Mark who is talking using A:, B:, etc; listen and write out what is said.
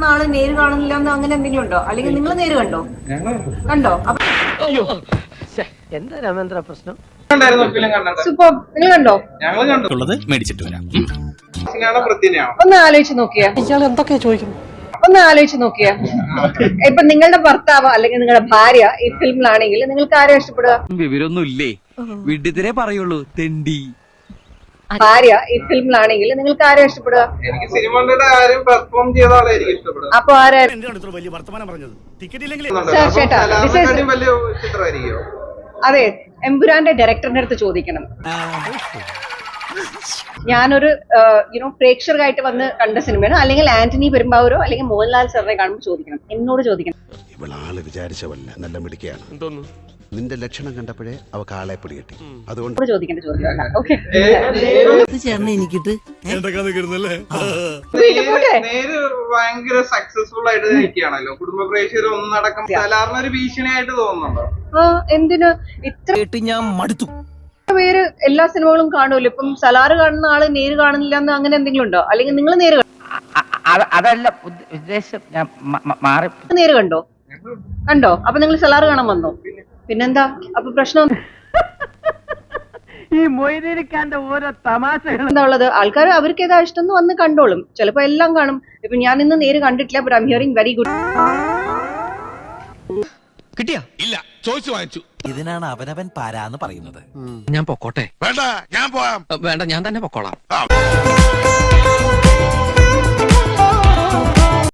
A: കാണുന്ന ആള് നേര് കാണുന്നില്ല എന്ന് അങ്ങനെ എന്തെങ്കിലും ഉണ്ടോ? അല്ലെങ്കിൽ നിങ്ങൾ നേര് കണ്ടോ? കണ്ടോ?
B: എന്താ രാമേന്ദ്ര പ്രശ്നം?
A: സൂപ്പർ. നിങ്ങൾ കണ്ടോ?
C: മേടിച്ചിട്ട് വരാം.
A: ഒന്ന് ആലോചിച്ച് നോക്കിയാ.
B: ഇയാൾ എന്തൊക്കെയാ ചോദിക്കുന്നു?
A: ഒന്ന് ആലോചിച്ച് നോക്കിയാ. ഇപ്പൊ നിങ്ങളുടെ ഭർത്താവ് അല്ലെങ്കിൽ നിങ്ങളുടെ ഭാര്യ ഈ ഫിലിമിലാണെങ്കിൽ നിങ്ങൾക്ക് ആരെയും ഇഷ്ടപ്പെടുക?
D: വിവരൊന്നും ഇല്ലേ, വിഡ്ഢിത്തിരെ പറയുള്ളൂ, തെണ്ടി.
A: ഭാര്യ ഈ ഫിലിമിലാണെങ്കിൽ നിങ്ങൾക്ക് ആരെയും ഇഷ്ടപ്പെടുക?
E: എനിക്ക് സിനിമകളുടെ ആരും പെർഫോം ചെയ്ത ആളായിരിക്കും ഇഷ്ടപ്പെടുക.
A: അപ്പൊ ആരായിരുന്നു?
E: വലിയ ചിത്രമായിരിക്കും.
A: അതെ, എമ്പുരാന്റെ ഡയറക്ടറിന്റെ അടുത്ത് ചോദിക്കണം. ഞാനൊരു പ്രേക്ഷകരായിട്ട് വന്ന് കണ്ട സിനിമയാണ്, അല്ലെങ്കിൽ ആന്റണി പെരുമ്പാവൂരോ അല്ലെങ്കിൽ മോഹൻലാൽ സാറിനെ കാണുമ്പോൾ ചോദിക്കണം, എന്നോട് ചോദിക്കണം.
F: ഇവളാള് വിചാരിച്ചവല്ല, നല്ല മിടുക്കിയാണ്. നിന്റെ ലക്ഷണം കണ്ടപ്പോഴേ അവക്ക് ആളെ പിടികിട്ടി. അതുകൊണ്ട്
A: ചോദിക്കേണ്ട ചോദ്യമല്ല. ഓക്കെ,
E: നേര് ഭയങ്കര സക്സസ്ഫുൾ ആയിട്ട് നിൽക്കുകയാണല്ലോ. കുടുംബ പ്രേക്ഷകർ ഒന്നടക്കം സലാറിന് ഒരു ഭീഷണിയായിട്ട് തോന്നുന്നുണ്ടോ?
A: എന്തിന് ഇത്ര
D: ഞാൻ മടുത്തു.
A: പേര് എല്ലാ സിനിമകളും കാണുമല്ലോ. ഇപ്പം സലാറ് കാണുന്ന ആള് നേര് കാണുന്നില്ല എന്ന് അങ്ങനെ എന്തെങ്കിലും ഉണ്ടോ? അല്ലെങ്കിൽ നിങ്ങൾ നേര്
B: അതല്ല ഉദ്ദേശം, ഞാൻ മാറി.
A: നേര് കണ്ടോ? അപ്പൊ നിങ്ങൾ സലാറ് കാണാൻ വന്നോ? പിന്നെന്താ അപ്പൊ പ്രശ്നം?
B: ഈ മൊയ്തീനിക്കാന്റെ ഓരോ തമാശകൾ
A: എന്താ ഉള്ളത്? ആൾക്കാർ അവർക്ക് ഏതാ ഇഷ്ടം എന്ന് വന്ന് കണ്ടോളും. ചിലപ്പോ എല്ലാം കാണും. ഇപ്പൊ ഞാൻ ഇന്ന് നേര് കണ്ടിട്ടില്ല, but I am hearing very good.
D: കിട്ടിയാ?
C: ഇല്ല, ചോദിച്ചു വാങ്ങിച്ചു.
D: ഇതിനാണ് അവനവൻ പാരാന്ന് പറയുന്നത്.
G: ഞാൻ പൊക്കോട്ടെ?
F: വേണ്ട, ഞാൻ പോവാം.
G: വേണ്ട, ഞാൻ തന്നെ പൊക്കോളാം.